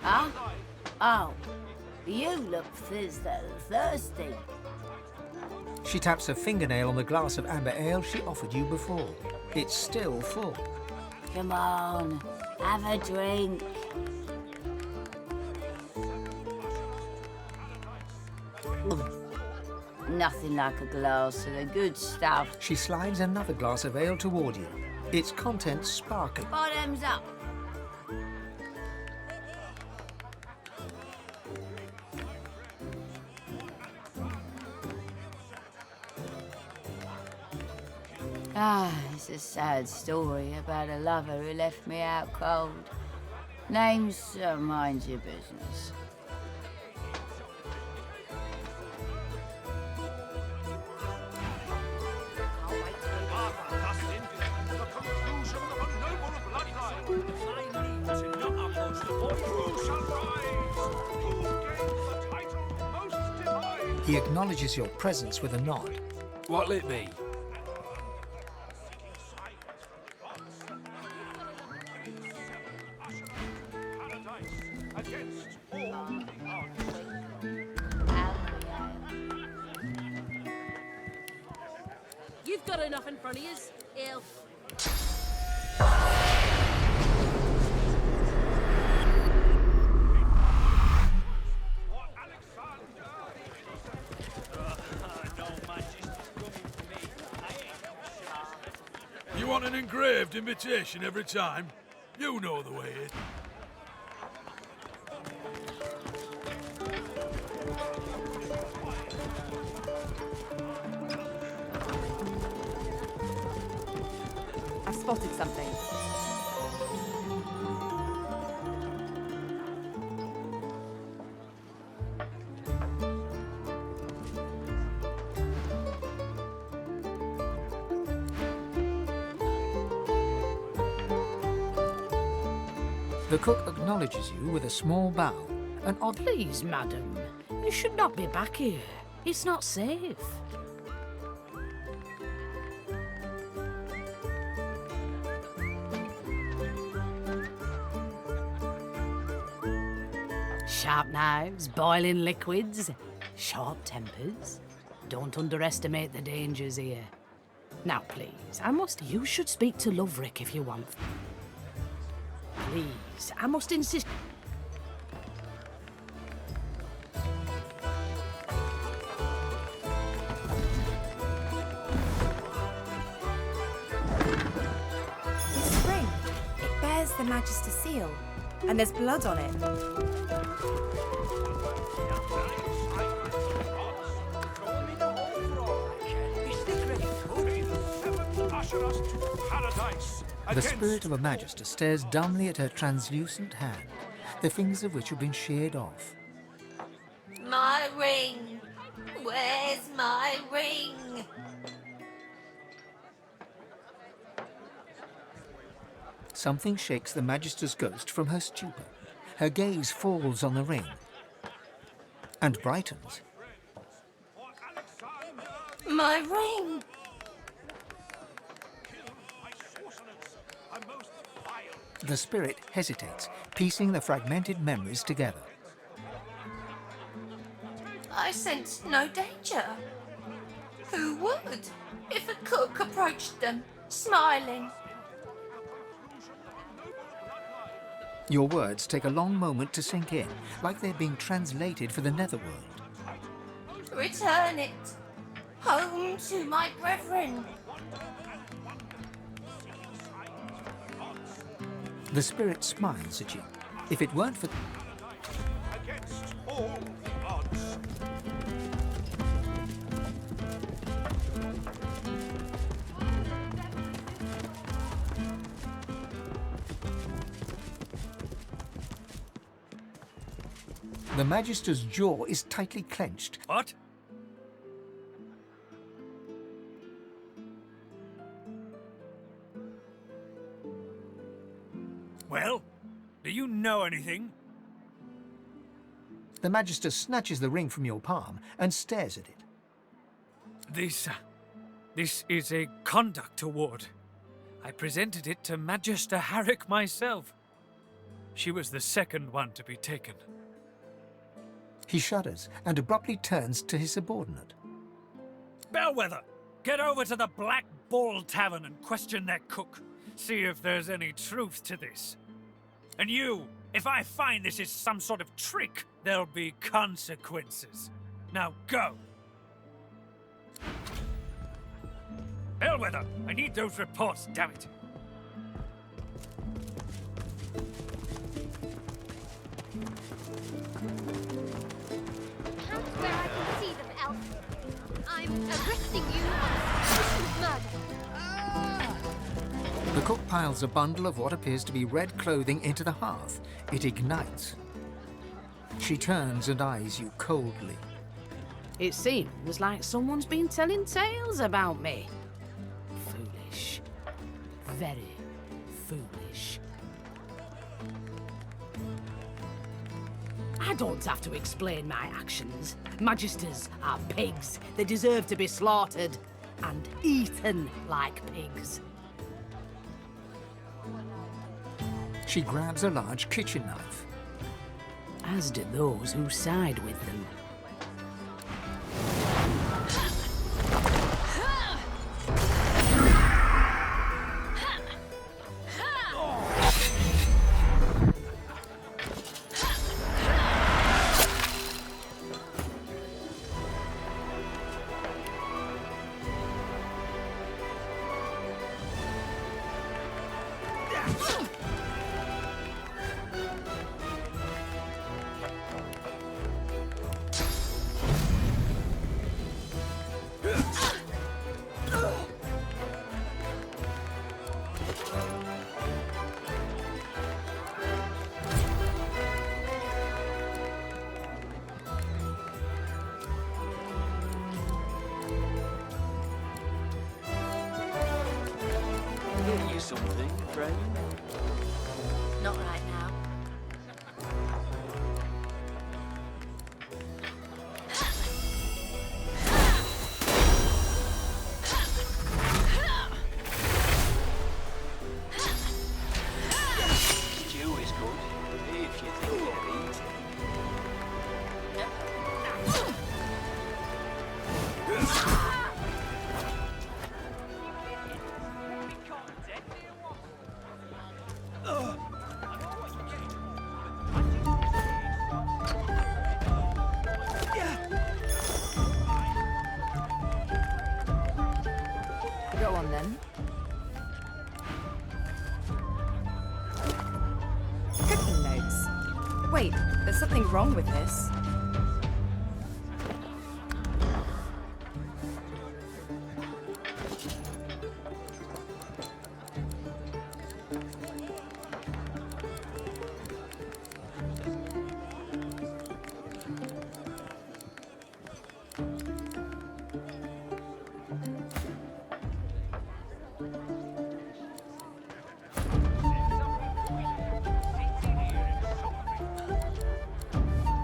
Huh? Oh, you look thirsty. She taps her fingernail on the glass of amber ale she offered you before. It's still full. Come on, have a drink. Nothing like a glass of the good stuff. She slides another glass of ale toward you, its contents sparkling. Bottoms up. Ah, it's a sad story about a lover who left me out cold. Name's mind your business. He acknowledges your presence with a nod. What'll it be? You've got enough in front of you, ill. You want an engraved invitation every time? You know the way. I've spotted something. The cook acknowledges you with a small bow. An odd Please, madam, you should not be back here. It's not safe. Sharp knives, boiling liquids, short tempers. Don't underestimate the dangers here. Now, please, you should speak to Loverick if you want. Please, I must insist. This ring, it bears the Magister seal, and there's blood on it. The spirit of a Magister stares dumbly at her translucent hand, the fingers of which have been sheared off. My ring. Where's my ring? Something shakes the Magister's ghost from her stupor. Her gaze falls on the ring and brightens. My ring. The spirit hesitates, piecing the fragmented memories together. I sense no danger. Who would if a cook approached them, smiling? Your words take a long moment to sink in, like they're being translated for the netherworld. Return it. Home to my brethren. The spirit smiles at you. If it weren't for... Against all odds. The Magister's jaw is tightly clenched. What? Well, do you know anything? The Magister snatches the ring from your palm and stares at it. This is a conduct award. I presented it to Magister Harrick myself. She was the second one to be taken. He shudders and abruptly turns to his subordinate. Bellwether, get over to the Black Bull Tavern and question their cook. See if there's any truth to this. And you, if I find this is some sort of trick, there'll be consequences. Now go! Bellwether, I need those reports, damn it! Count where I can see them, Elf. I'm arresting you on suspicion of murder. The cook piles a bundle of what appears to be red clothing into the hearth. It ignites. She turns and eyes you coldly. It seems like someone's been telling tales about me. Foolish. Very foolish. I don't have to explain my actions. Magisters are pigs. They deserve to be slaughtered and eaten like pigs. She grabs a large kitchen knife. As do those who side with them. Hear you something, friend? Not right now. Stew is good, if you think it'll eat. Go on then. Cooking notes. Wait, there's something wrong with this.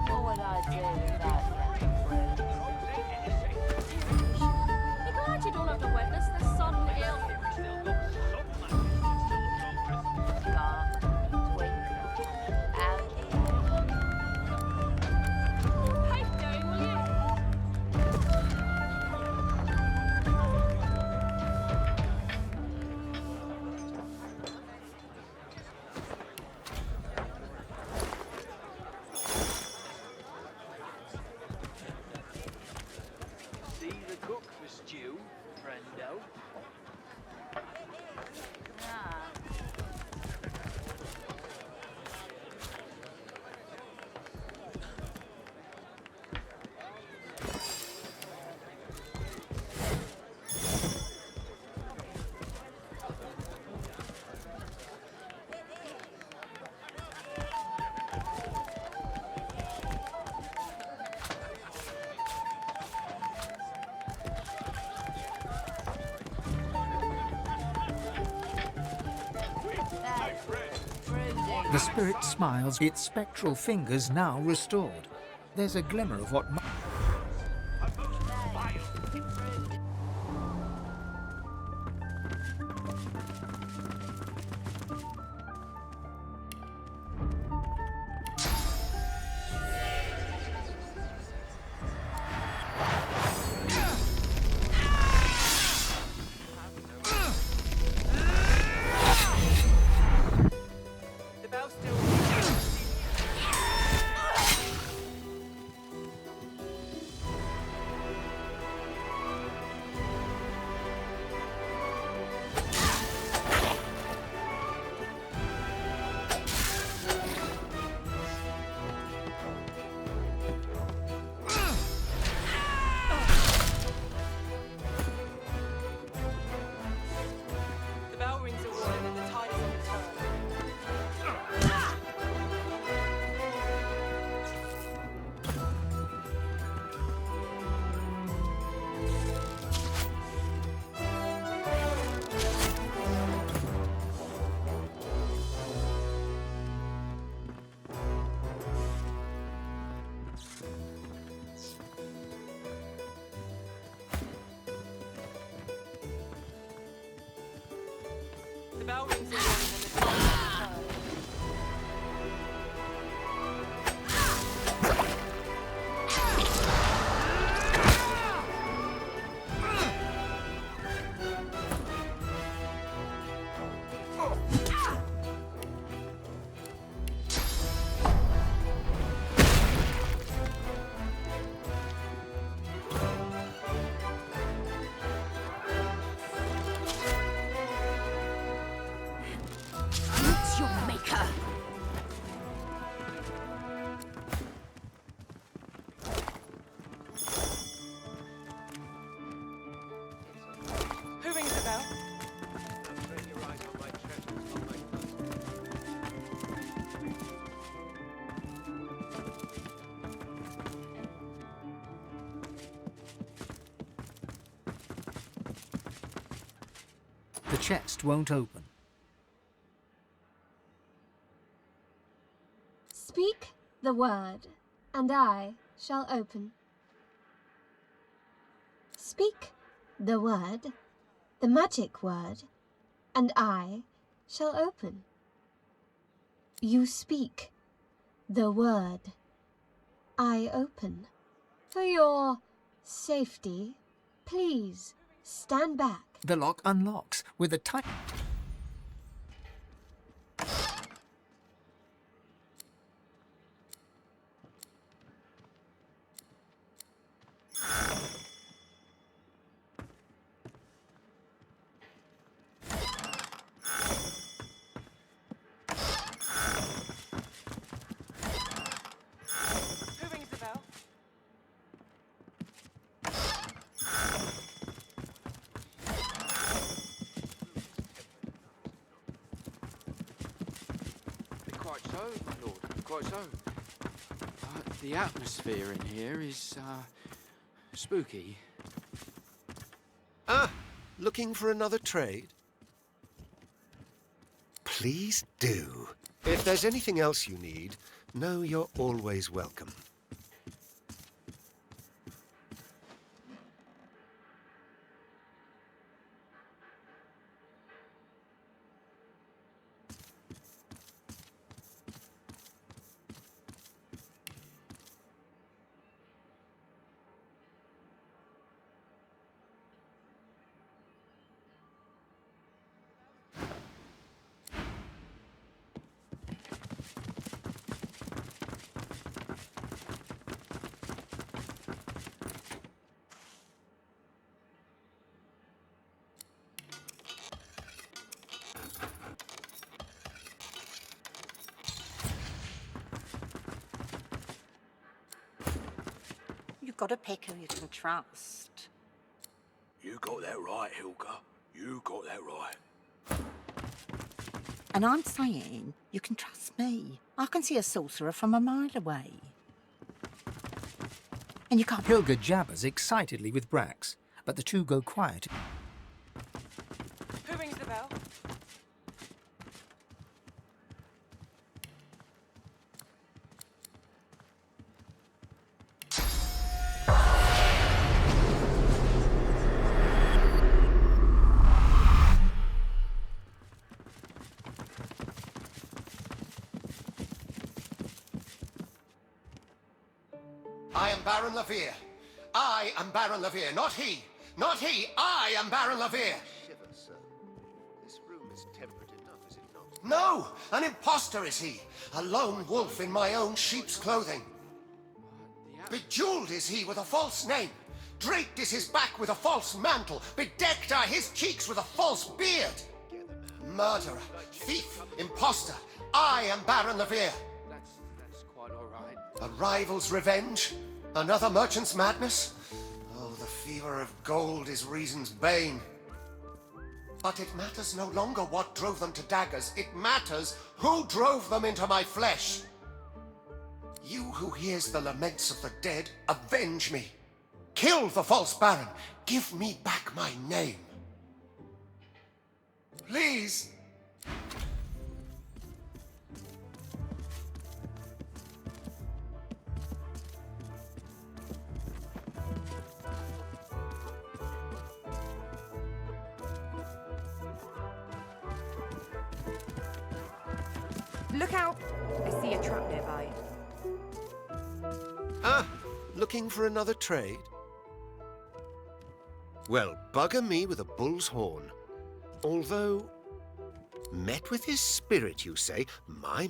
What would I do without that? You glad you don't have to witness this sudden ill? Scar, twinkle, out. Pipe down, will you? See the cook for stew, friendo? Nah. The spirit smiles, its spectral fingers now restored. There's a glimmer of what might... bell rings in the morning and the time is returned. It's your maker. Who rings the bell? The chest won't open. Speak the word, and I shall open. Speak the word, the magic word, and I shall open. You speak the word, I open. For your safety, please stand back. The lock unlocks with a tight... Who rings the bell? Quite so, my lord. Quite so. The atmosphere in here is, spooky. Ah, looking for another trade? Please do. If there's anything else you need, know you're always welcome. You've got to pick who you can trust. You got that right, Hilka. You got that right. And I'm saying you can trust me. I can see a sorcerer from a mile away. And you can't... Hilga jabbers excitedly with Brax, but the two go quiet. Who rings the bell? I am Baron Leere. I am Baron Leere, not he. Not he. I am Baron Leere. Shiver, sir. This room is temperate enough, is it not? No! An imposter is he. A lone wolf in my own sheep's clothing. Bejeweled is he with a false name. Draped is his back with a false mantle. Bedecked are his cheeks with a false beard. Murderer, thief, imposter. I am Baron Leere. That's quite all right. A rival's revenge? Another merchant's madness? Oh, the fever of gold is reason's bane. But it matters no longer what drove them to daggers. It matters who drove them into my flesh. You who hears the laments of the dead, avenge me. Kill the false baron. Give me back my name. Please. Look out! I see a trap nearby. Ah, looking for another trade? Well, bugger me with a bull's horn. Although, met with his spirit, you say? My,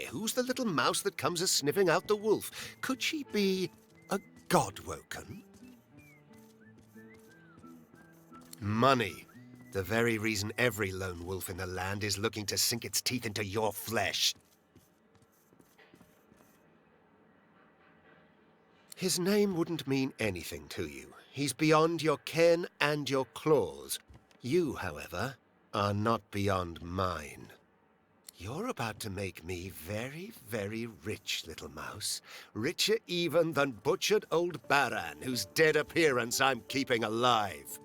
who's the little mouse that comes a-sniffing out the wolf? Could she be a god-woken? Money. The very reason every lone wolf in the land is looking to sink its teeth into your flesh. His name wouldn't mean anything to you. He's beyond your ken and your claws. You, however, are not beyond mine. You're about to make me very, very rich, little mouse. Richer even than butchered old Baran, whose dead appearance I'm keeping alive.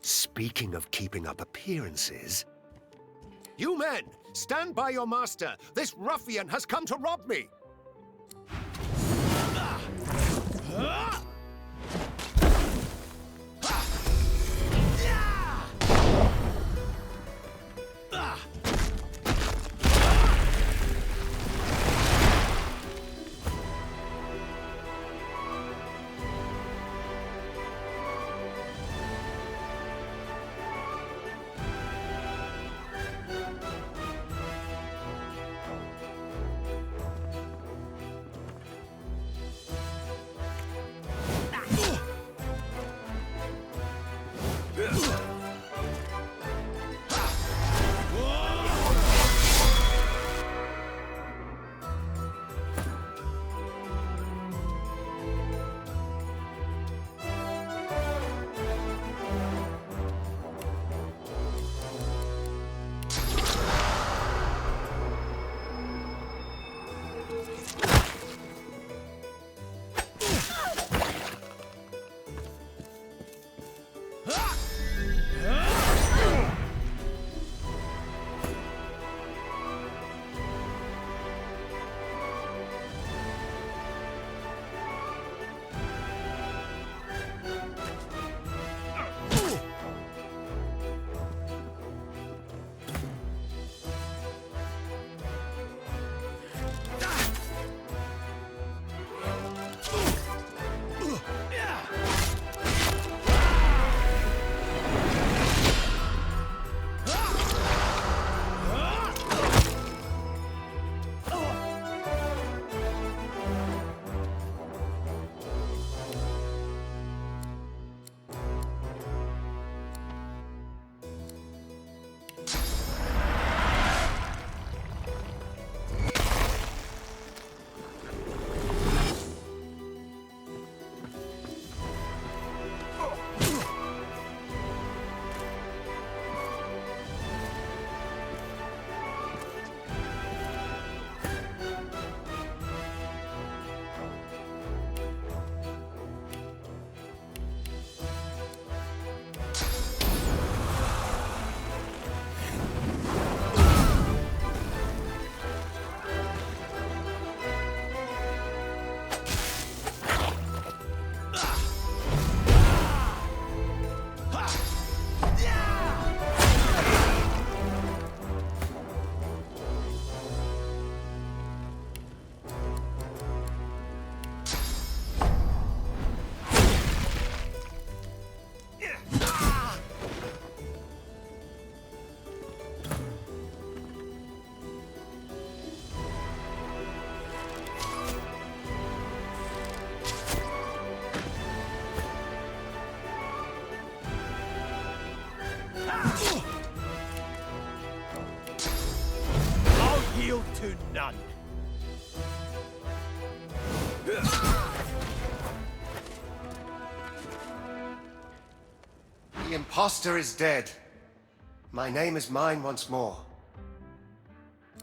Speaking of keeping up appearances... You men, stand by your master! This ruffian has come to rob me! to none. The impostor is dead. My name is mine once more.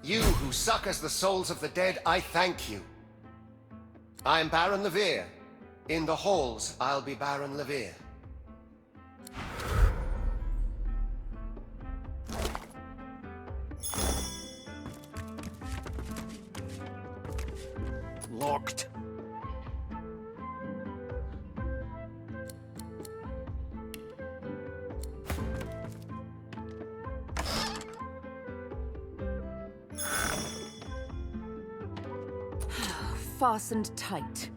You who succors the souls of the dead, I thank you. I am Baron Leere. In the halls, I'll be Baron Leere. Locked. fastened tight.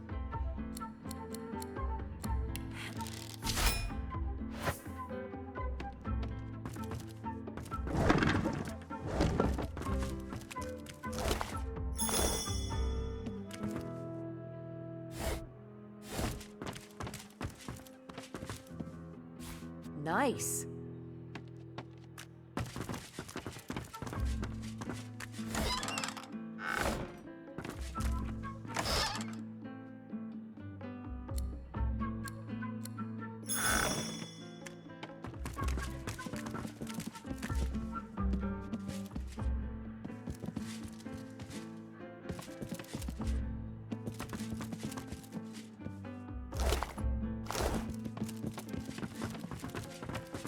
Nice.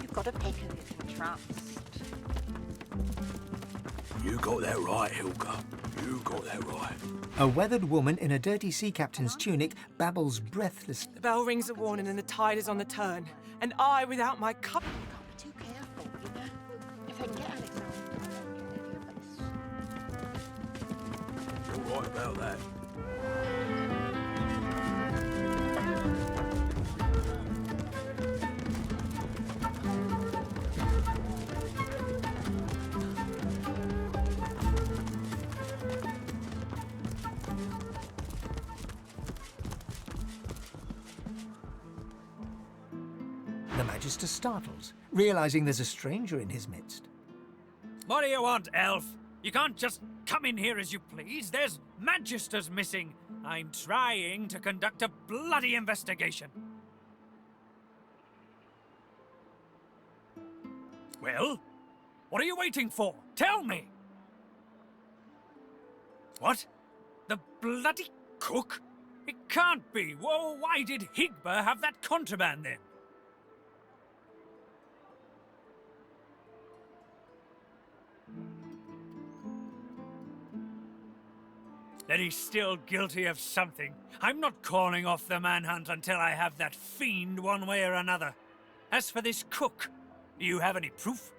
You've got a pick who you can trust. You got that right, Hilka. You got that right. A weathered woman in a dirty sea captain's tunic babbles breathlessly. The bell rings a warning and the tide is on the turn. And I, without my cup... You can't be too careful, you know. If they can get Alexander, You're right about that. The Magister startles, realizing there's a stranger in his midst. What do you want, elf? You can't just come in here as you please. There's Magisters missing. I'm trying to conduct a bloody investigation. Well, what are you waiting for? Tell me! What? The bloody cook? It can't be. Whoa, why did Higba have that contraband then? That he's still guilty of something. I'm not calling off the manhunt until I have that fiend one way or another. As for this cook, do you have any proof?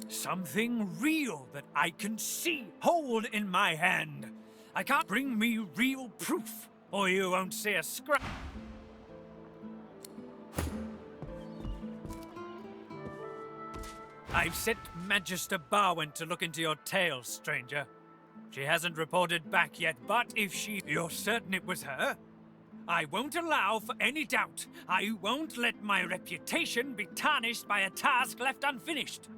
Something real that I can see, hold in my hand. I can't bring me real proof, or you won't see a scrap. I've sent Magister Barwin to look into your tale, stranger. She hasn't reported back yet, but if you're certain it was her? I won't allow for any doubt. I won't let my reputation be tarnished by a task left unfinished.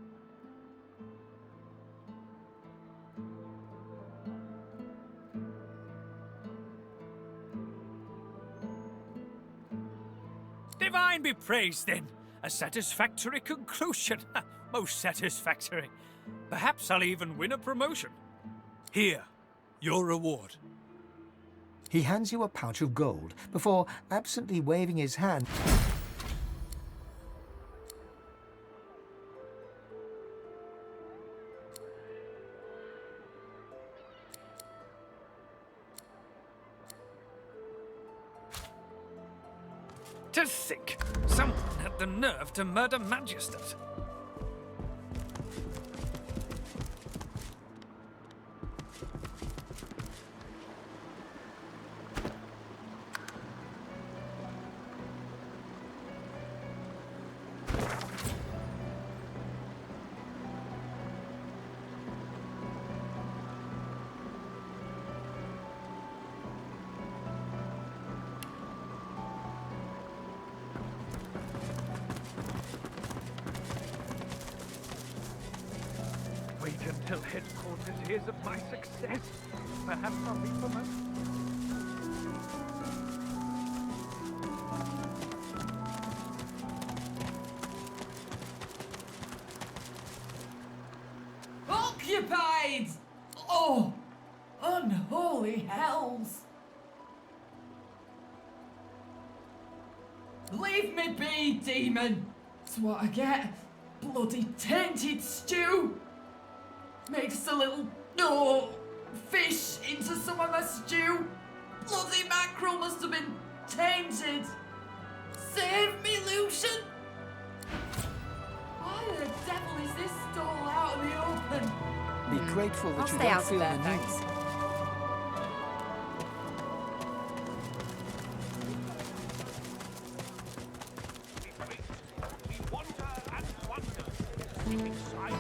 Divine be praised, then. A satisfactory conclusion. Most satisfactory. Perhaps I'll even win a promotion. Here, your reward. He hands you a pouch of gold before absently waving his hand. To think, someone had the nerve to murder Magisters. Wait until headquarters hears of my success. Perhaps I'll be promoted. Occupied! Oh, unholy hells! Leave me be, demon! It's what I get. Bloody tainted stew! Makes a little, fish into some of my stew. Bloody mackerel must have been tainted. Save me, Lucian! grateful that I'll you stay don't out feel of there, the need. thanks.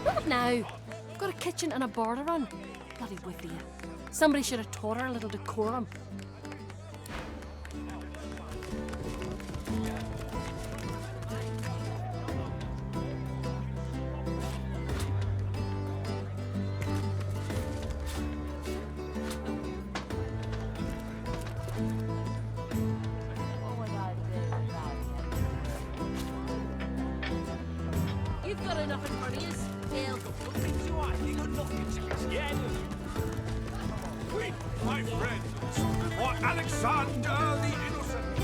What now? Got a kitchen and a bar to run. Bloody whiff of you. Somebody should have taught her a little decorum. You've got enough in front of you. Elf. Wait, my friends, for Alexander the Innocent.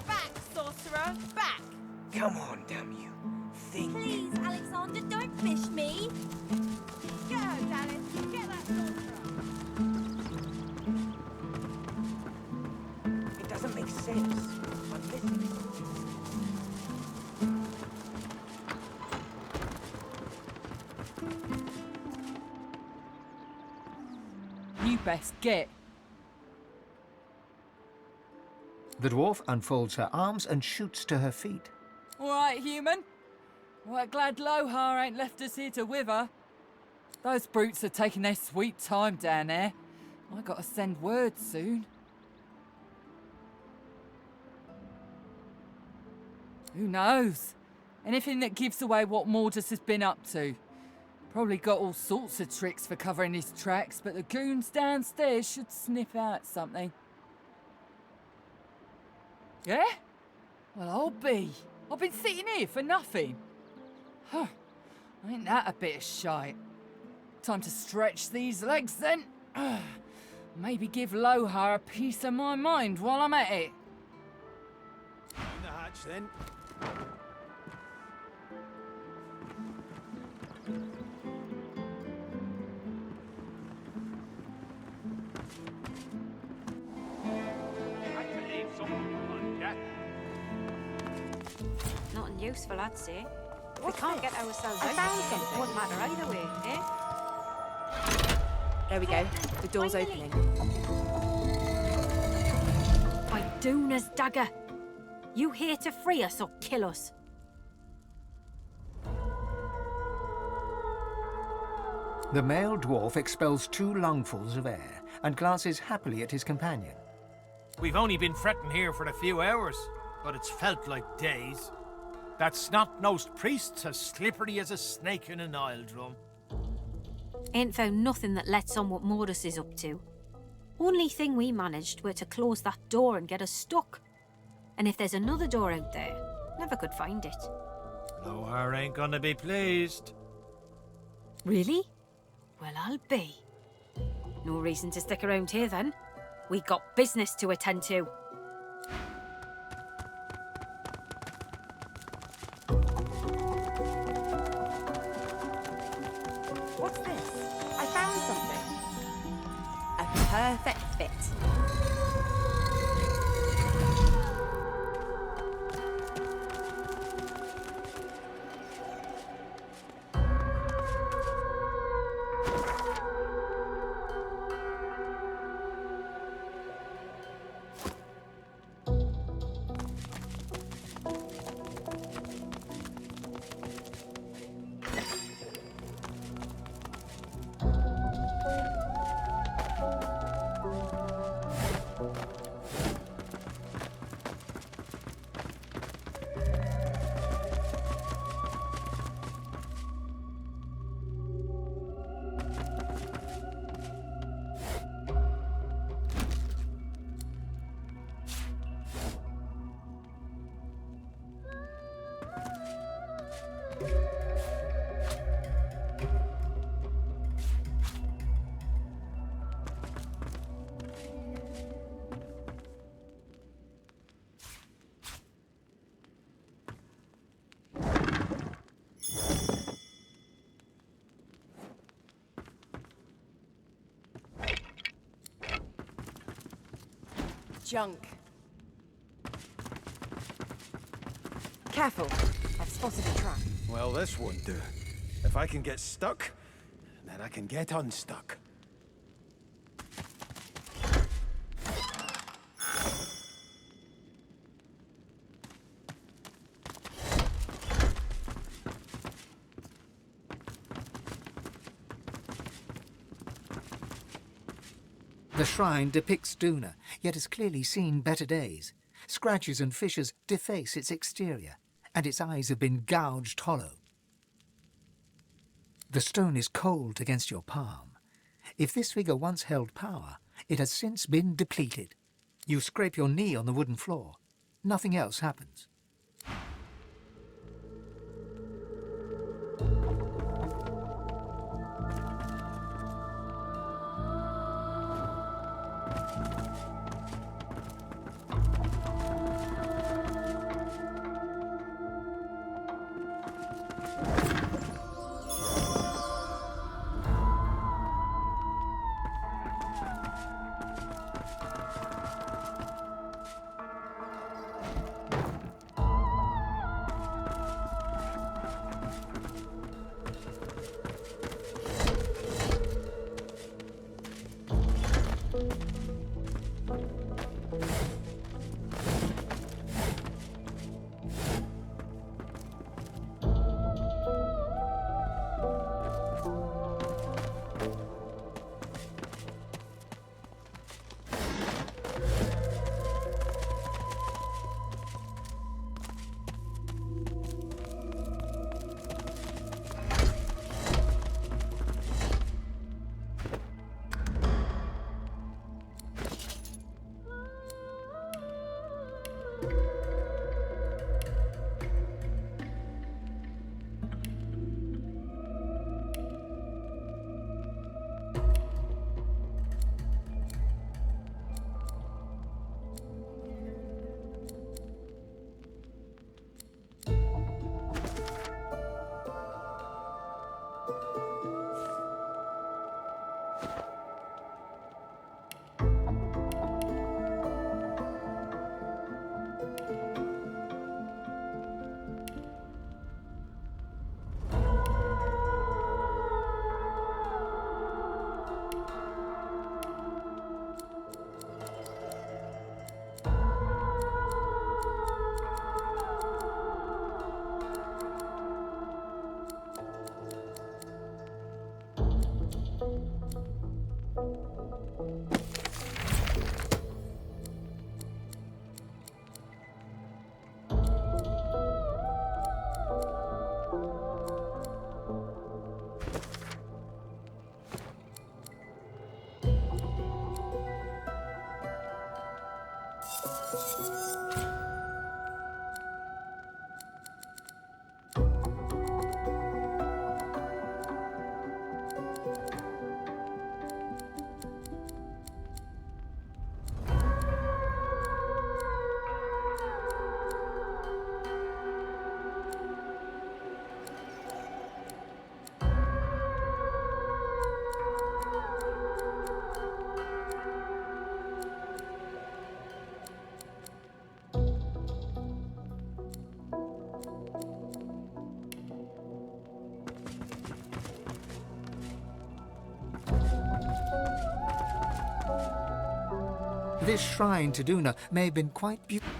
Back, sorcerer, back! Come on, damn you. Think. Please, Alexander, don't fish me. Go, Dallas, get that sorcerer! It doesn't make sense. But listen. You best get. The dwarf unfolds her arms and shoots to her feet. All right, human. Well, glad Lohar ain't left us here to wither. Those brutes are taking their sweet time down there. I gotta send word soon. Who knows? Anything that gives away what Mordus has been up to. Probably got all sorts of tricks for covering his tracks, but the goons downstairs should sniff out something. Yeah? Well, I'll be. I've been sitting here for nothing. Huh. Ain't that a bit of shite? Time to stretch these legs then. Maybe give Lohar a piece of my mind while I'm at it. On the hatch then. Nothing useful, I'd say. If we What's can't this? get ourselves I out found of here, something. it wouldn't matter either way, eh? There we go. The door's Finally. opening. By Doona's dagger. You here to free us or kill us? The male dwarf expels 2 lungfuls of air and glances happily at his companion. We've only been fretting here for a few hours, but it's felt like days. That snot-nosed priest's as slippery as a snake in an oil drum. Ain't found nothing that lets on what Mordus is up to. Only thing we managed were to close that door and get us stuck. And if there's another door out there, never could find it. Lohar ain't gonna be pleased. Really? Well, I'll be. No reason to stick around here then. We got business to attend to. What's this? I found something. A perfect fit. Junk. Careful. I've spotted a trap. Well, this won't do. If I can get stuck, then I can get unstuck. The shrine depicts Duna, yet has clearly seen better days. Scratches and fissures deface its exterior, and its eyes have been gouged hollow. The stone is cold against your palm. If this figure once held power, it has since been depleted. You scrape your knee on the wooden floor. Nothing else happens. This shrine to Duna may have been quite beautiful.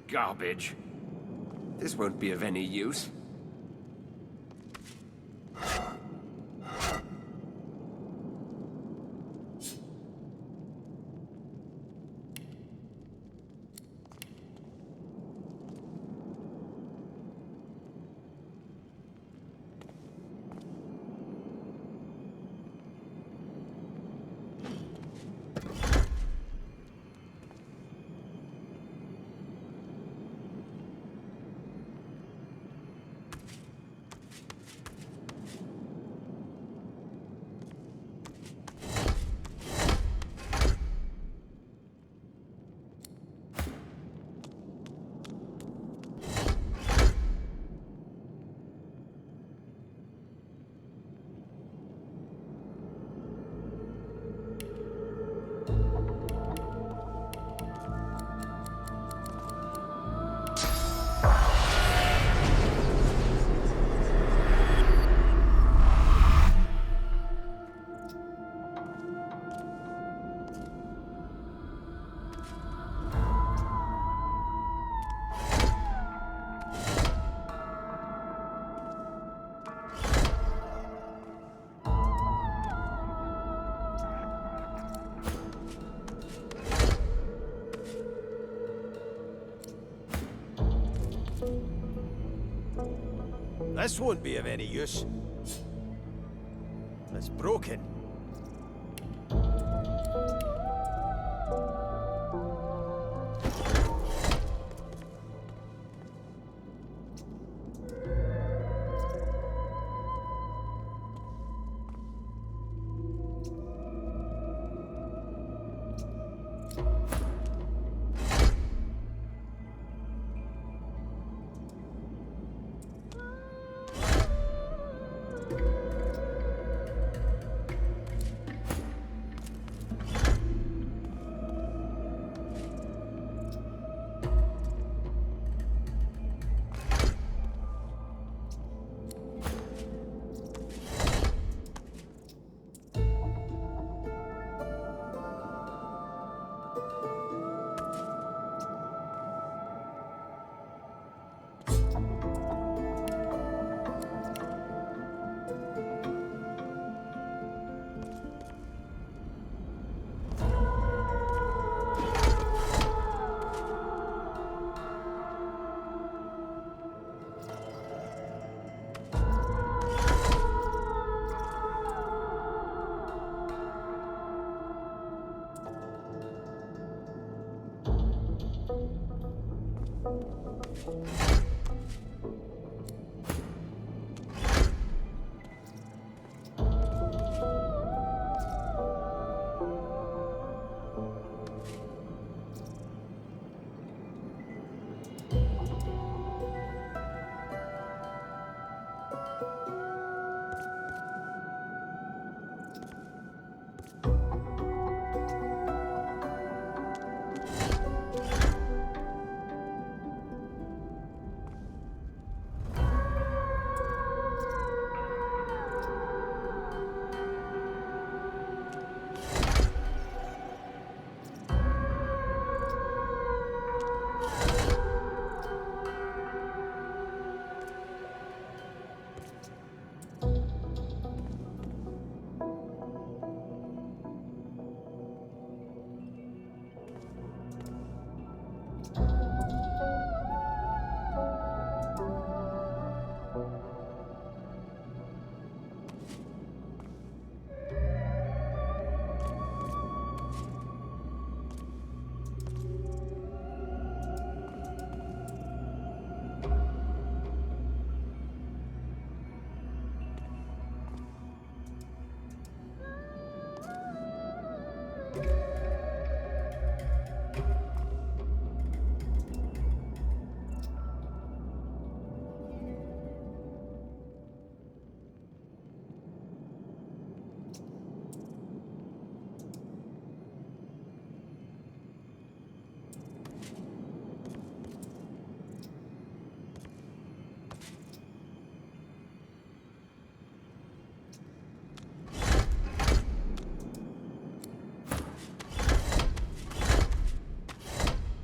Garbage. This won't be of any use. This won't be of any use. It's broken.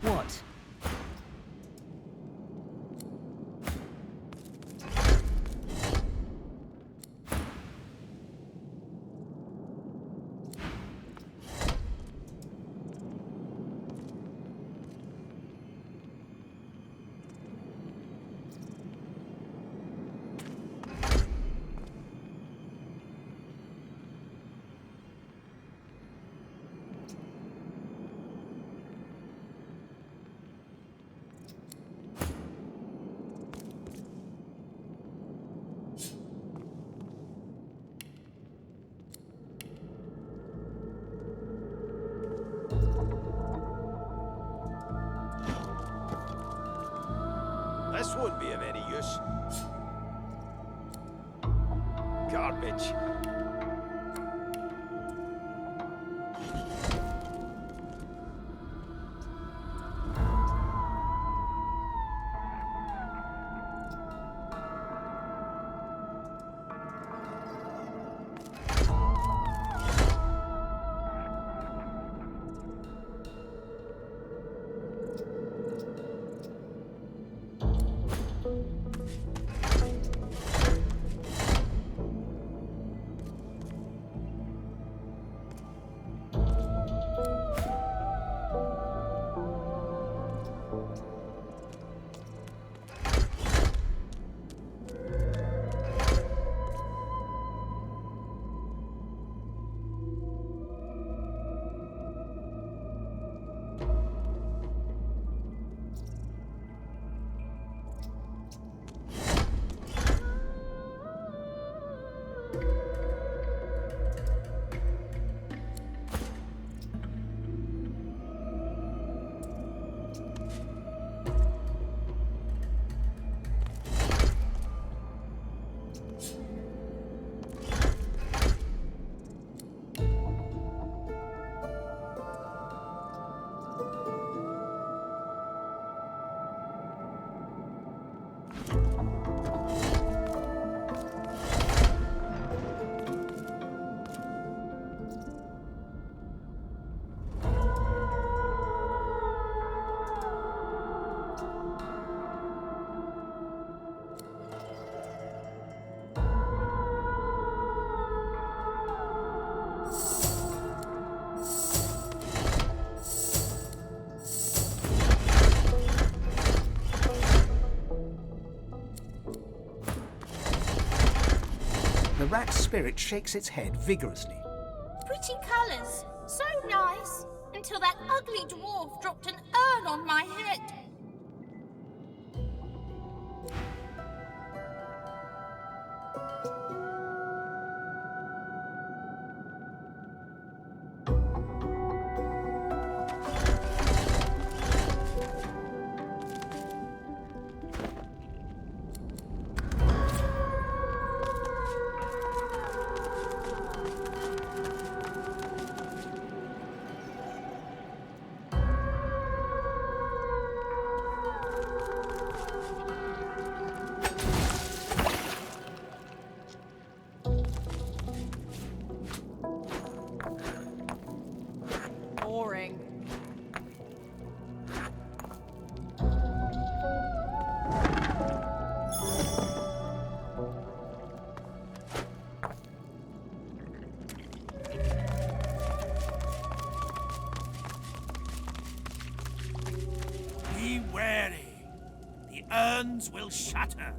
What? This won't be of any use. Garbage. The rat's spirit shakes its head vigorously. Pretty colours, so nice, until that ugly dwarf dropped an urn on my head. Boring. Be wary. The urns will shatter.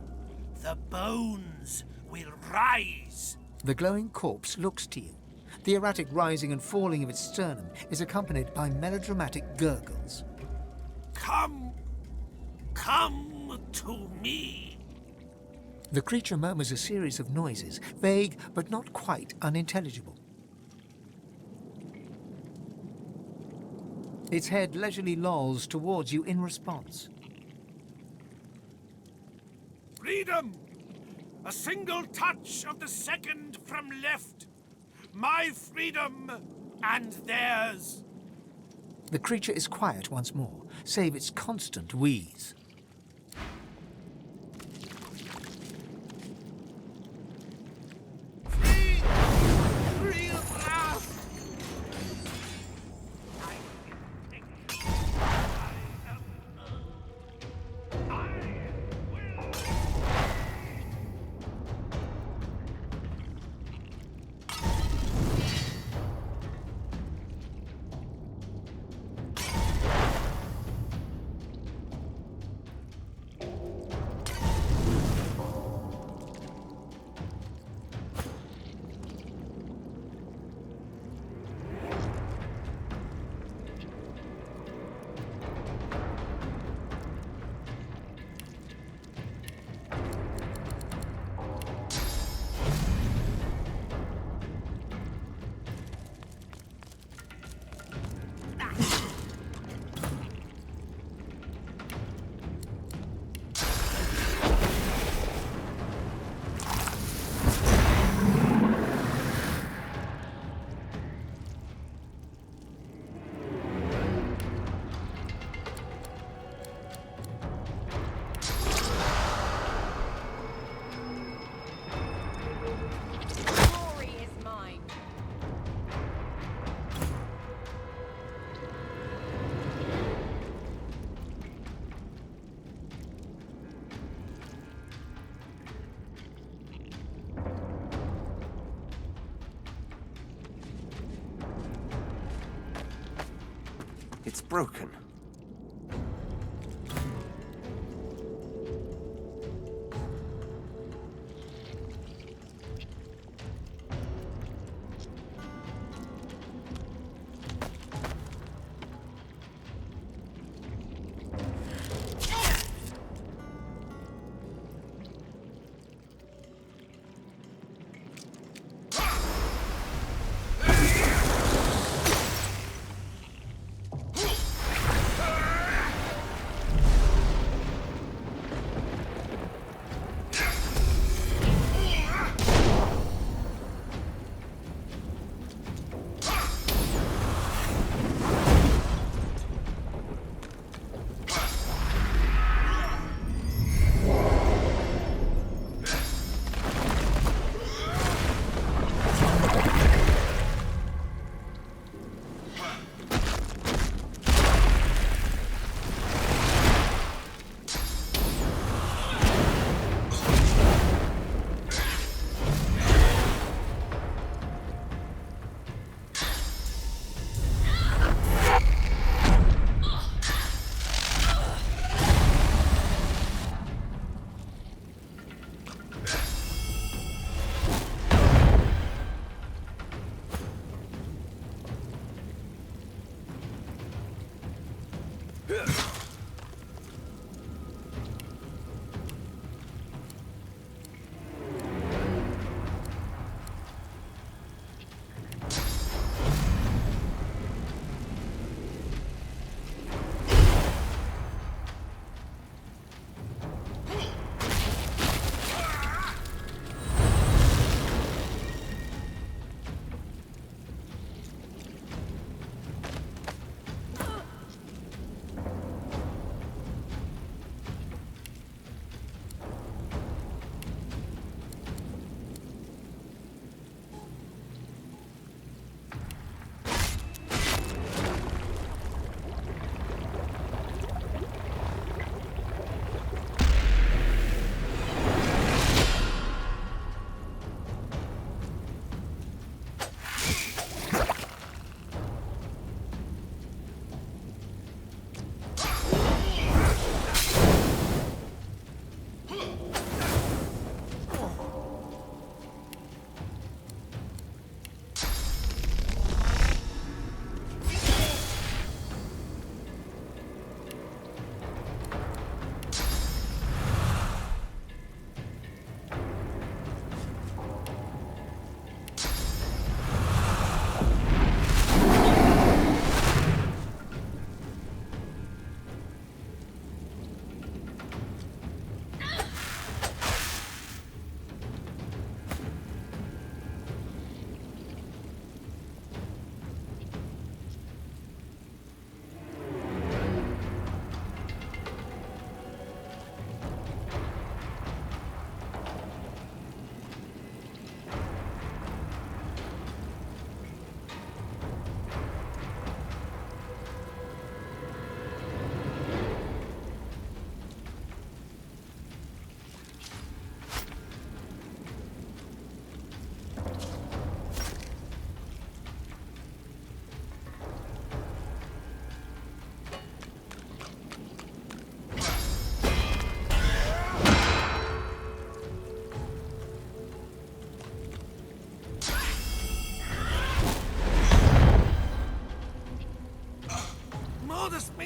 The bones will rise. The glowing corpse looks to you. The erratic rising and falling of its sternum is accompanied by melodramatic gurgles. Come to me. The creature murmurs a series of noises, vague but not quite unintelligible. Its head leisurely lolls towards you in response. Freedom! A single touch of the second from left. My freedom and theirs. The creature is quiet once more, save its constant wheeze. Free at last! It's broken.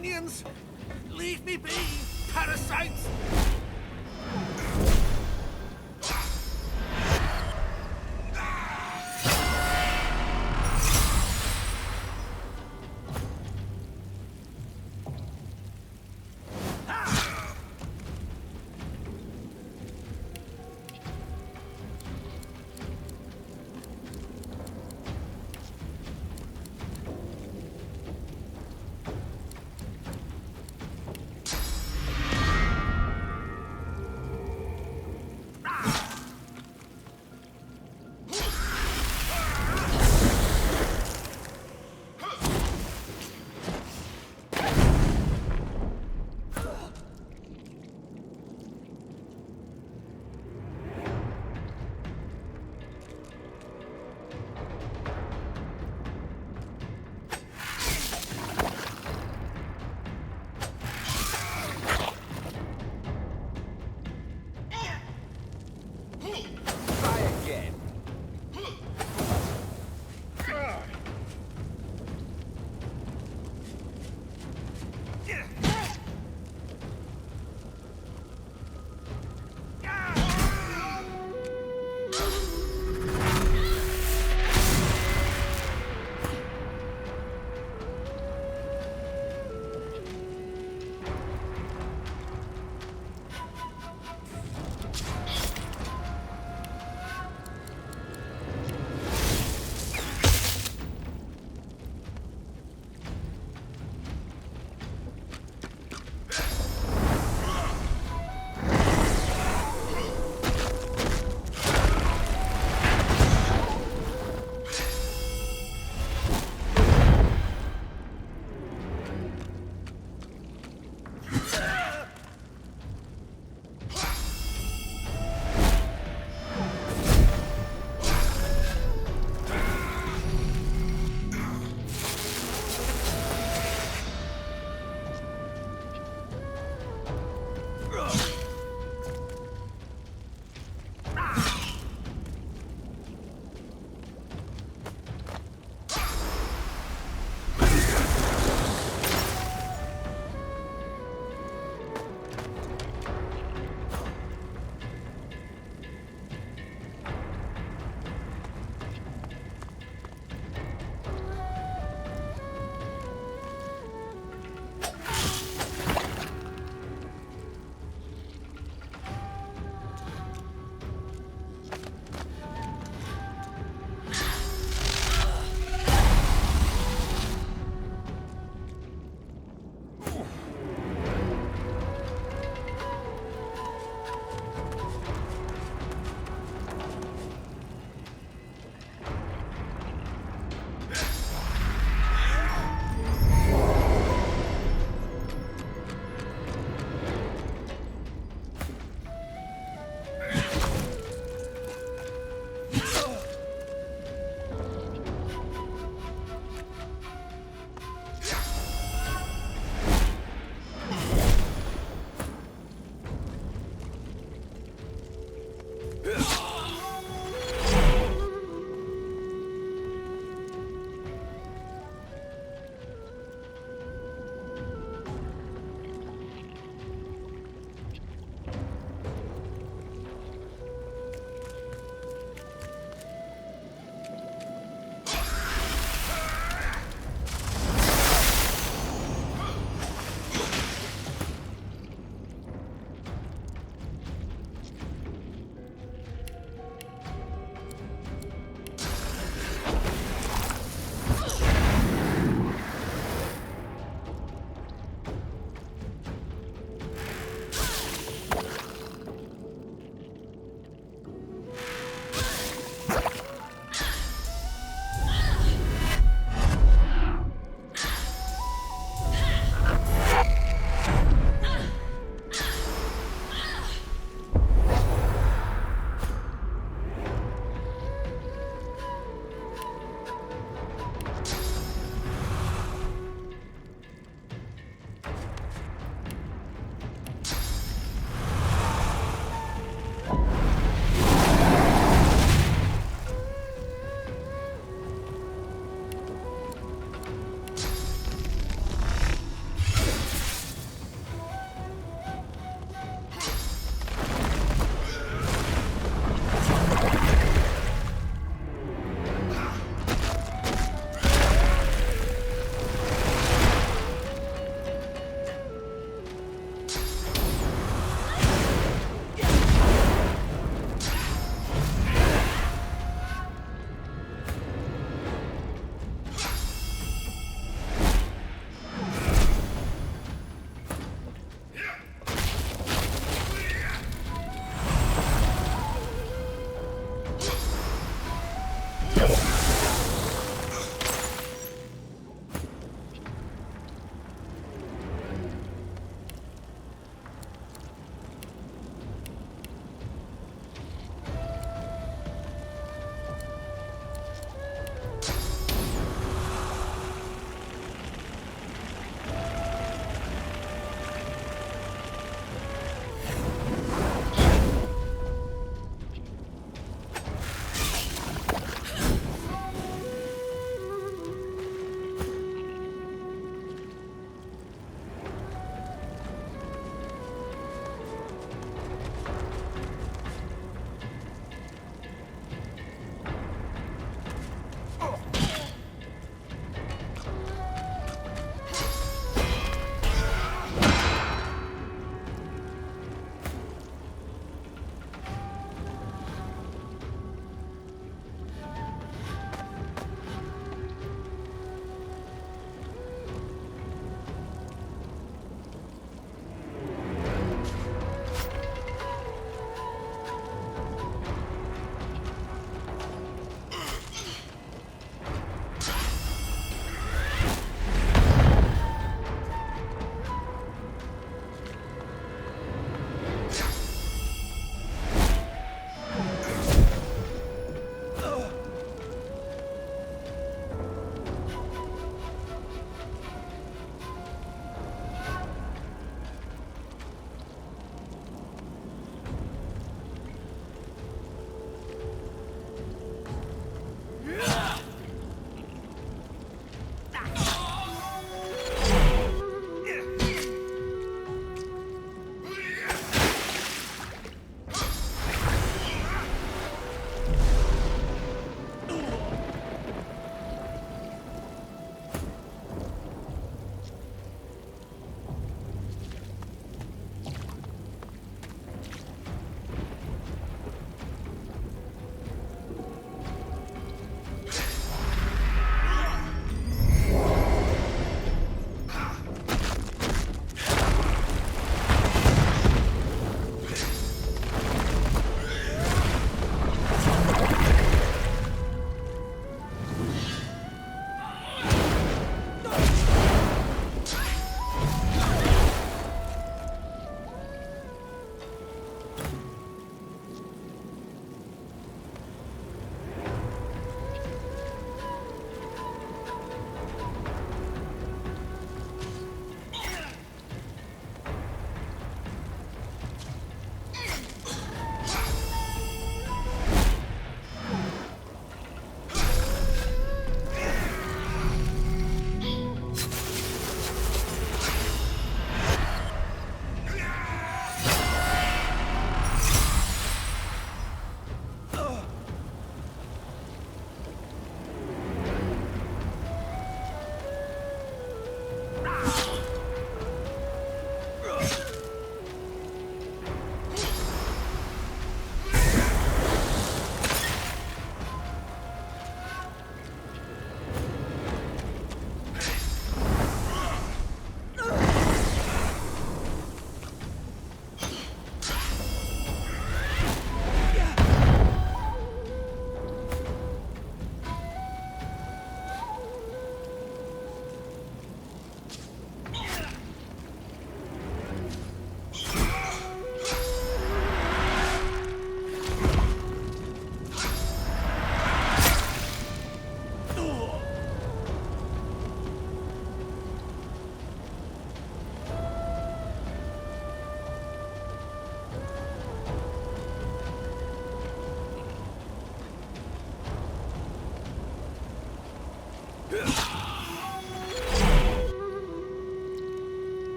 minions! Leave me be, parasites!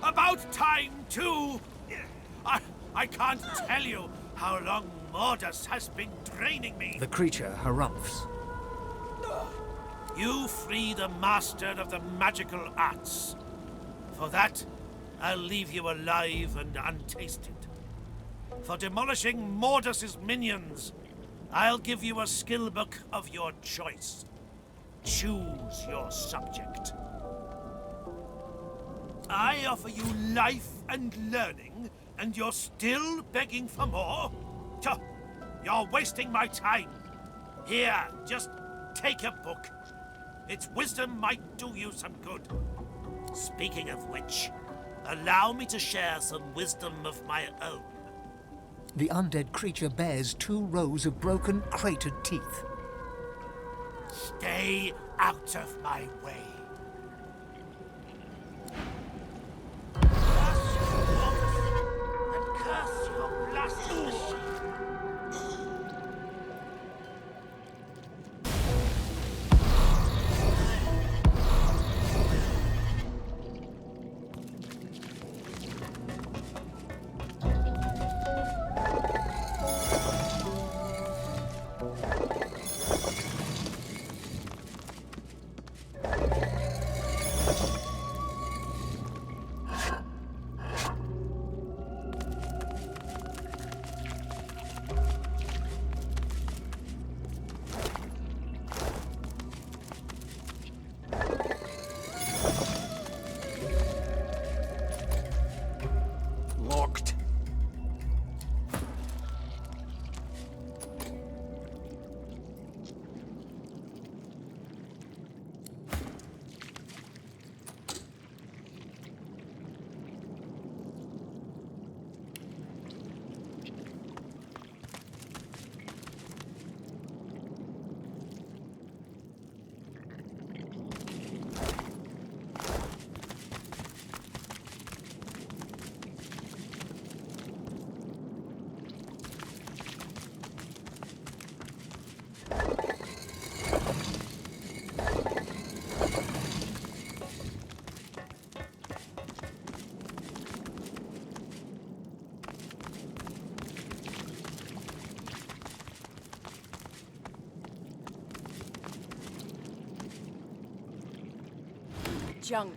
About time, too! I can't tell you how long Mordus has been draining me. The creature harumphs. You free the master of the magical arts. For that, I'll leave you alive and untasted. For demolishing Mordus's minions, I'll give you a skill book of your choice. Choose your subject. I offer you life and learning, and you're still begging for more? You're wasting my time. Here, just take a book. Its wisdom might do you some good. Speaking of which, allow me to share some wisdom of my own. The undead creature bears 2 rows of broken, cratered teeth. Stay out of my way. Curse your blasted machine. Locked. Junk.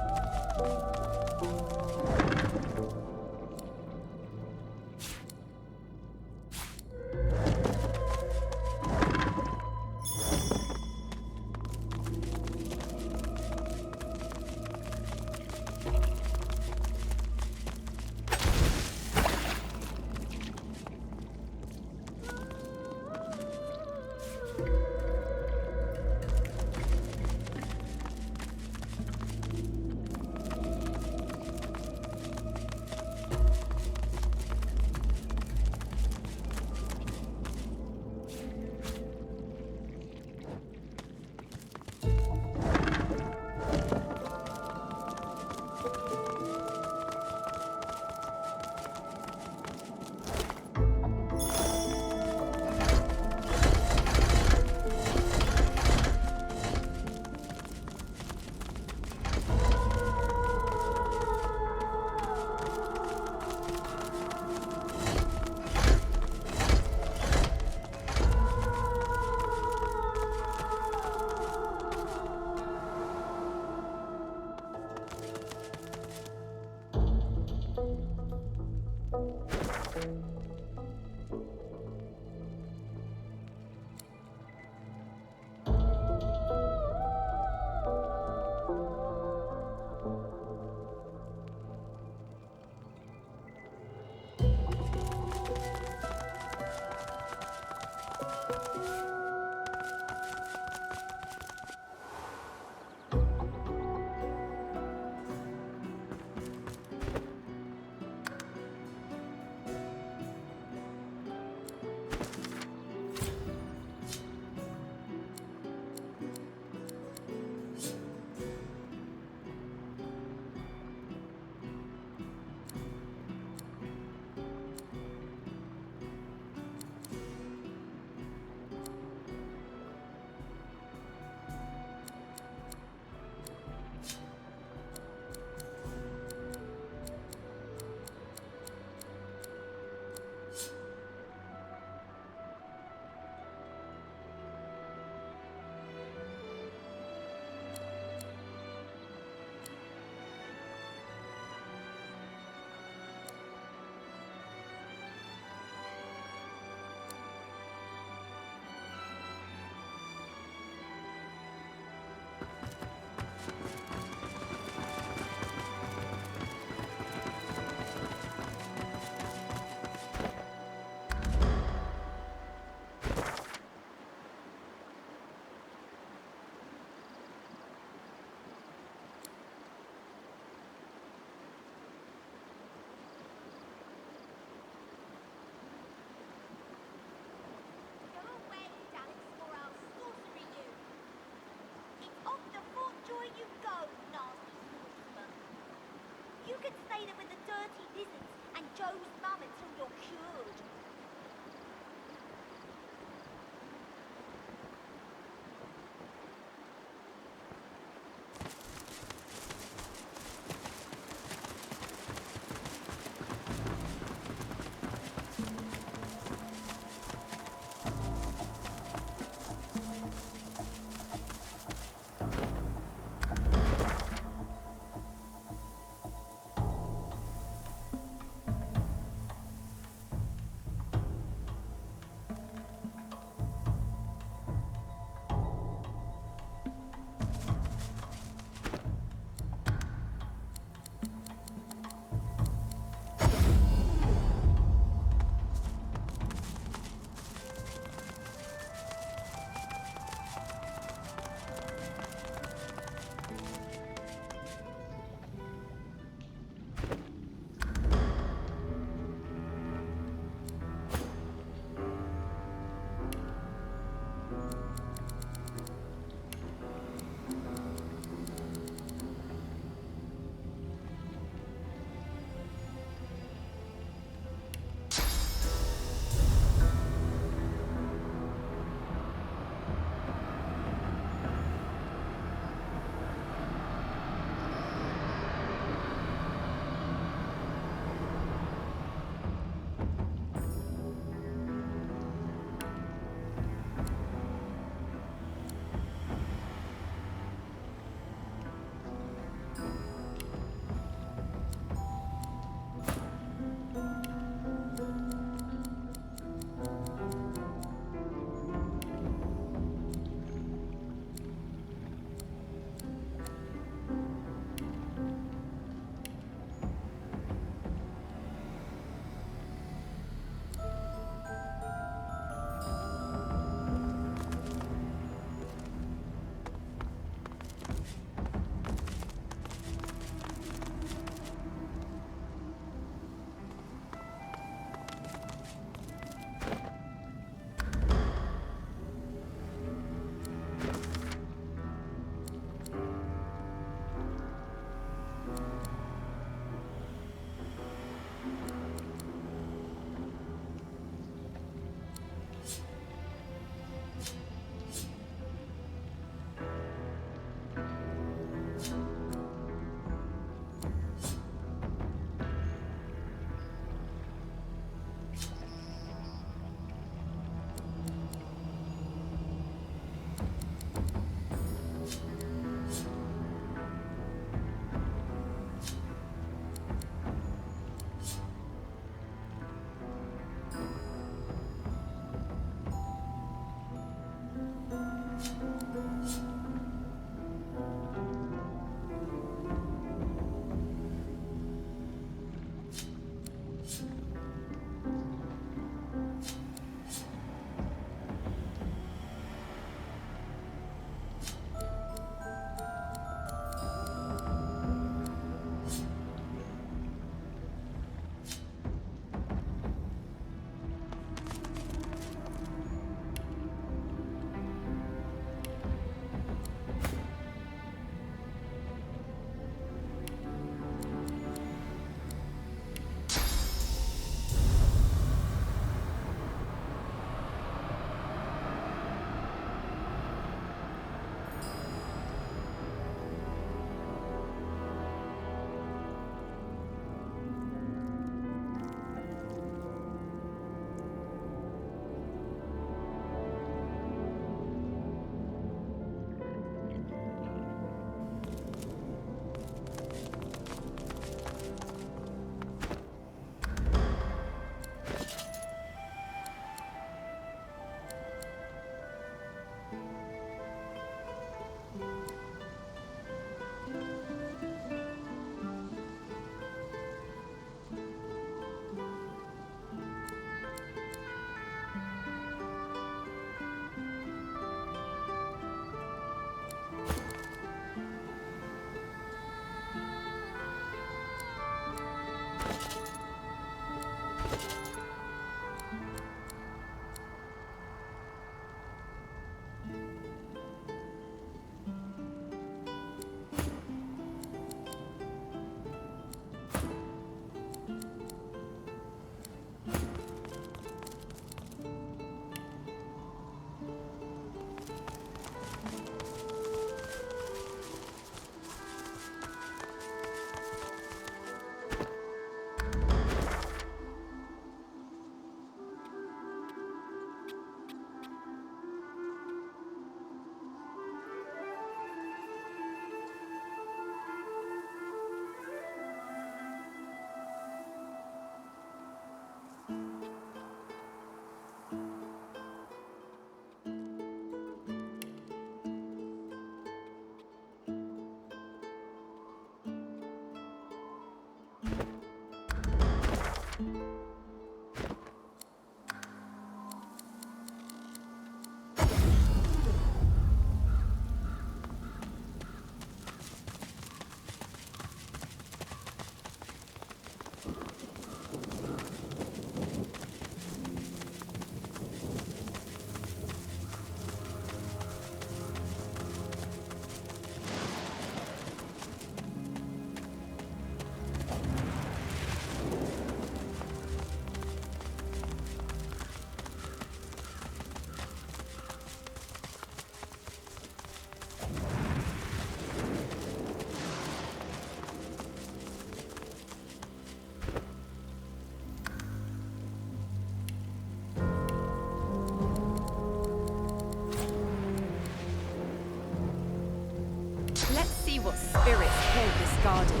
Let's see what spirits killed this guardian.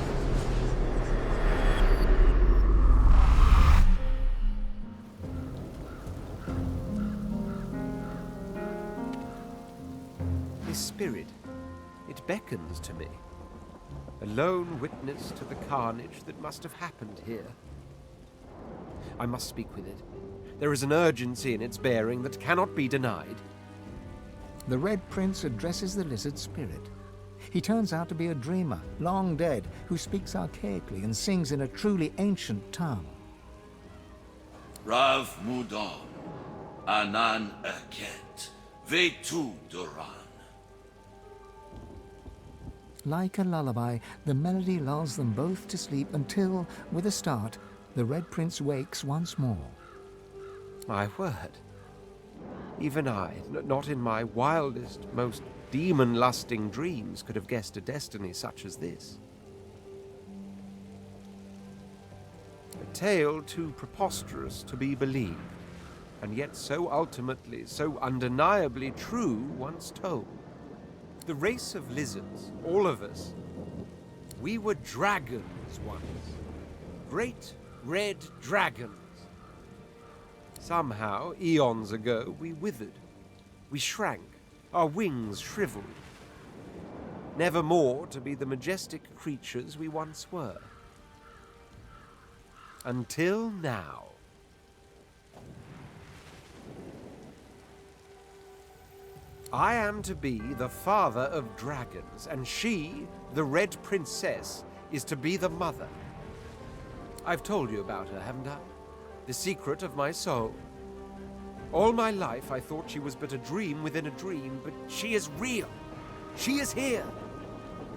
This spirit, it beckons to me. A lone witness to the carnage that must have happened here. I must speak with it. There is an urgency in its bearing that cannot be denied. The Red Prince addresses the lizard spirit. He turns out to be a dreamer, long dead, who speaks archaically and sings in a truly ancient tongue. Rav Mudon, Anan Eket, Vetu Duran. Like a lullaby, the melody lulls them both to sleep until, with a start, the Red Prince wakes once more. My word. Even I, not in my wildest, most demon-lusting dreams, could have guessed a destiny such as this. A tale too preposterous to be believed, and yet so ultimately, so undeniably true once told. The race of lizards, all of us, we were dragons once. Great red dragons. Somehow, eons ago, we withered. We shrank, our wings shriveled. Never more to be the majestic creatures we once were. Until now. I am to be the father of dragons, and she, the Red Princess, is to be the mother. I've told you about her, haven't I? The secret of my soul. All my life I thought she was but a dream within a dream, but she is real. She is here.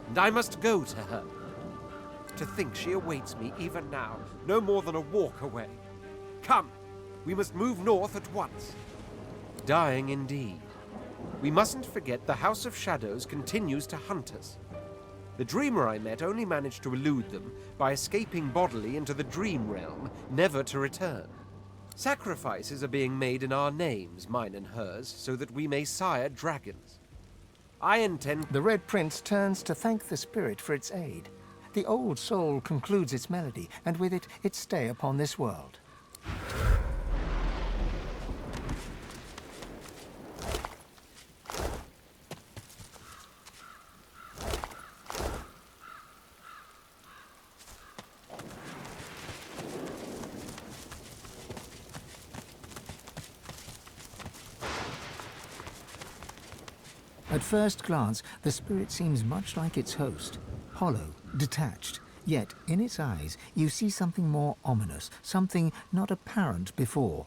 And I must go to her. To think she awaits me even now, no more than a walk away. Come, we must move north at once. Dying indeed. We mustn't forget the House of Shadows continues to hunt us. The dreamer I met only managed to elude them by escaping bodily into the dream realm, never to return. Sacrifices are being made in our names, mine and hers, so that we may sire dragons. I intend... The Red Prince turns to thank the spirit for its aid. The old soul concludes its melody, and with it, its stay upon this world. At first glance, the spirit seems much like its host, hollow, detached, Yet, in its eyes, you see something more ominous, something not apparent before.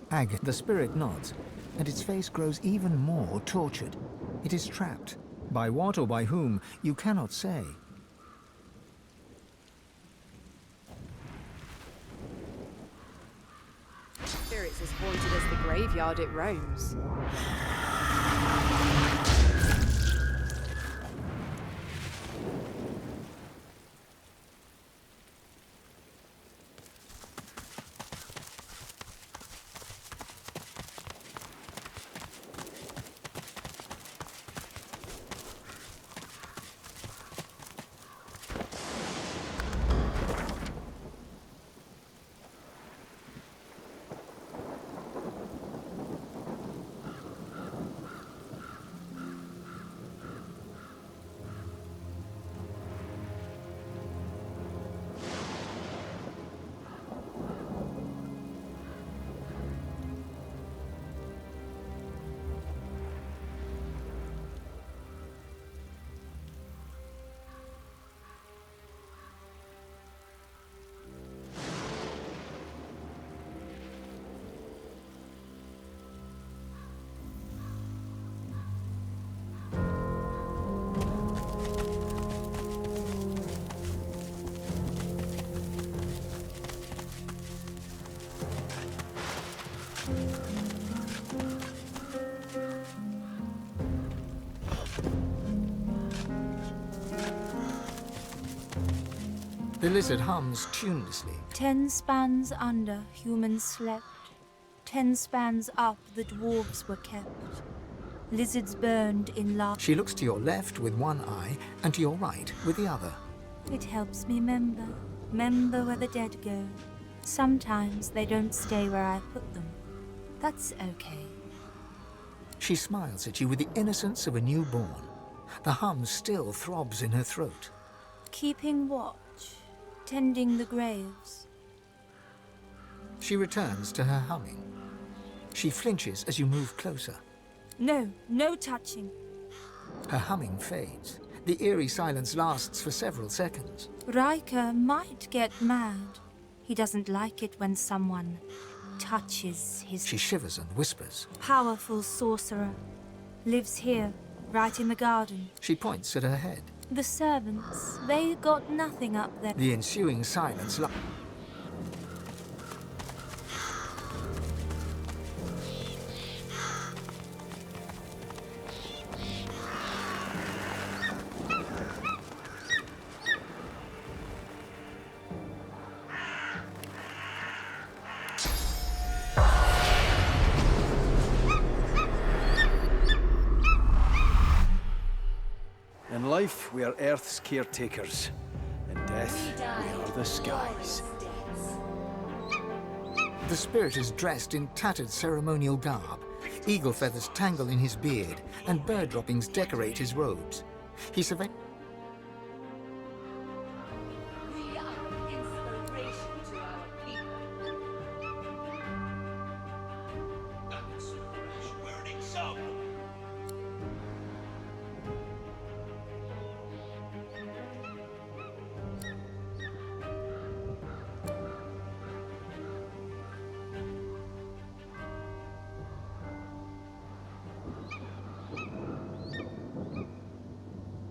The spirit nods, and its face grows even more tortured. It is trapped. By what or by whom, you cannot say. Spirit's as haunted as the graveyard it roams. The lizard hums tunelessly. 10 spans under, humans slept. 10 spans up, the dwarves were kept. Lizards burned in love. She looks to your left with one eye and to your right with the other. It helps me remember where the dead go. Sometimes they don't stay where I put them. That's okay. She smiles at you with the innocence of a newborn. The hum still throbs in her throat. Keeping watch, tending the graves. She returns to her humming. She flinches as you move closer. No, no touching. Her humming fades. The eerie silence lasts for several seconds. Riker might get mad. He doesn't like it when someone touches his... She shivers and whispers. Powerful sorcerer. Lives here, right in the garden. She points at her head. The servants, they got nothing up there. The ensuing silence... In life, we are Earth's caretakers. In death, we are the skies. The spirit is dressed in tattered ceremonial garb. Eagle feathers tangle in his beard, and bird droppings decorate his robes. He surveys... We are an inspiration to our people. An inspiration? We're an example.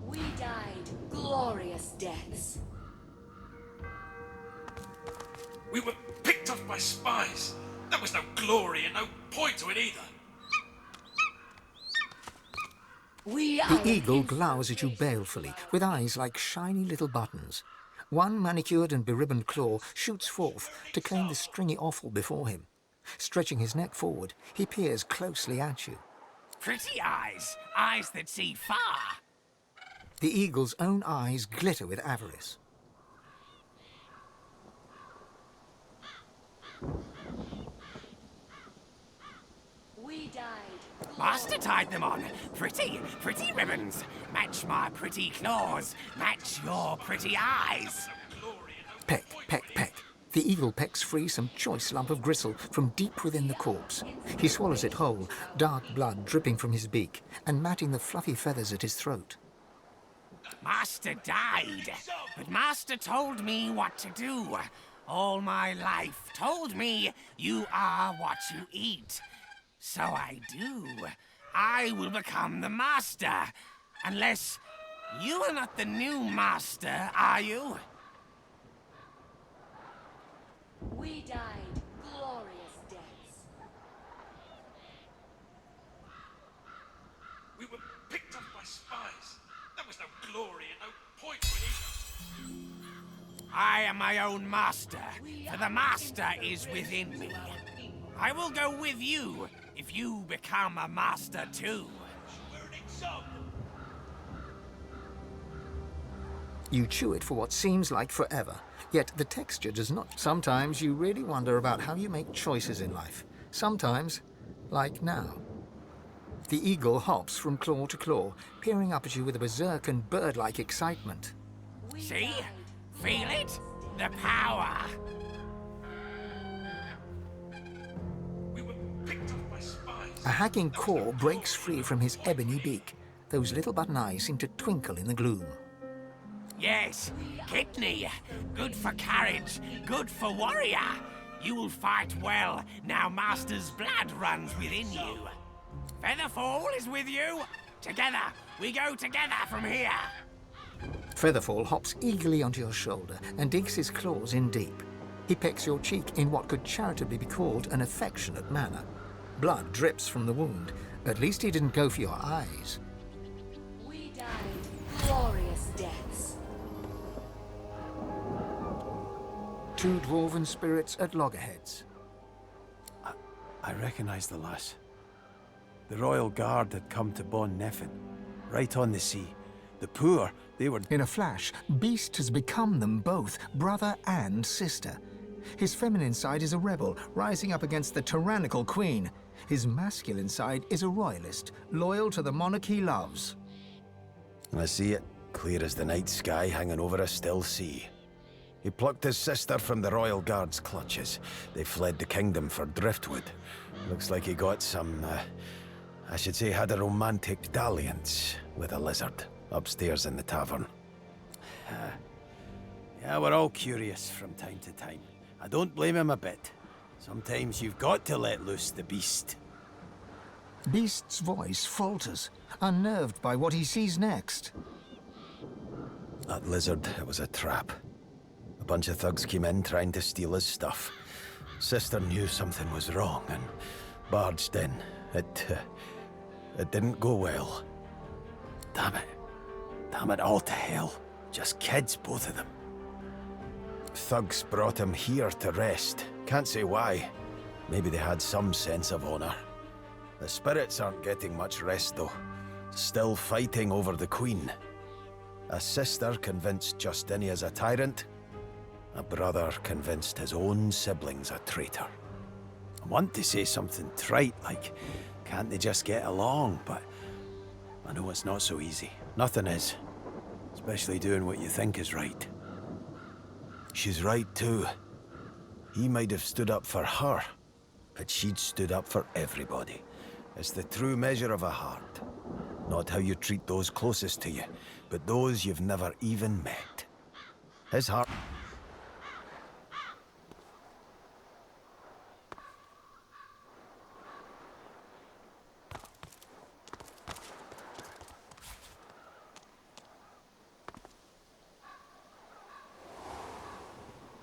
We died glorious deaths. We were picked off by spies. There was no glory and no point to it either. The eagle glowers at you balefully, with eyes like shiny little buttons. One manicured and beribboned claw shoots forth to claim the stringy offal before him. Stretching his neck forward, he peers closely at you. Pretty eyes, eyes that see far. The eagle's own eyes glitter with avarice. We died. Master tied them on. Pretty ribbons. Match my pretty claws. Match your pretty eyes. Peck, peck, peck. The eagle pecks free some choice lump of gristle from deep within the corpse. He swallows it whole, dark blood dripping from his beak, and matting the fluffy feathers at his throat. Master died, but Master told me what to do. All my life told me you are what you eat. So I do. I will become the Master. Unless you are not the new Master, are you? We died glorious deaths. We were picked up by spies. There was no glory and no point to it either. I am my own master, for the Master is within me. I will go with you if you become a master too. You chew it for what seems like forever, yet the texture does not. Sometimes you really wonder about how you make choices in life. Sometimes, like now. The eagle hops from claw to claw, peering up at you with a berserk and bird-like excitement. See? Feel it? The power! A hacking claw breaks free from his ebony beak. Those little button eyes seem to twinkle in the gloom. Yes, kidney. Good for courage, good for warrior. You will fight well, now Master's blood runs within you. Featherfall is with you. Together, we go together from here. Featherfall hops eagerly onto your shoulder and digs his claws in deep. He pecks your cheek in what could charitably be called an affectionate manner. Blood drips from the wound. At least he didn't go for your eyes. We died glorious deaths. Two dwarven spirits at loggerheads. I recognise the lass. The royal guard had come to Bon Neffen, right on the sea. The poor, they were... In a flash, Beast has become them both, brother and sister. His feminine side is a rebel, rising up against the tyrannical queen. His masculine side is a royalist, loyal to the monarch he loves. I see it, clear as the night sky hanging over a still sea. He plucked his sister from the royal guard's clutches. They fled the kingdom for driftwood. Looks like he got some, I should say had a romantic dalliance with a lizard upstairs in the tavern. Yeah, we're all curious from time to time. I don't blame him a bit. Sometimes you've got to let loose the beast. Beast's voice falters, unnerved by what he sees next. That lizard, it was a trap. A bunch of thugs came in trying to steal his stuff. Sister knew something was wrong and barged in. It didn't go well. Damn it. Damn it all to hell. Just kids, both of them. Thugs brought him here to rest. Can't say why. Maybe they had some sense of honor. The spirits aren't getting much rest, though. Still fighting over the queen. A sister convinced Justinia's a tyrant. A brother convinced his own siblings a traitor. I want to say something trite, like, can't they just get along? But I know it's not so easy. Nothing is. Especially doing what you think is right. She's right, too. He might have stood up for her, but she'd stood up for everybody. It's the true measure of a heart. Not how you treat those closest to you, but those you've never even met. His heart...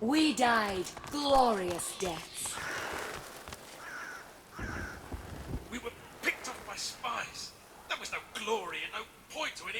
We died glorious deaths. We were picked up by spies. There was no glory and no point to it either.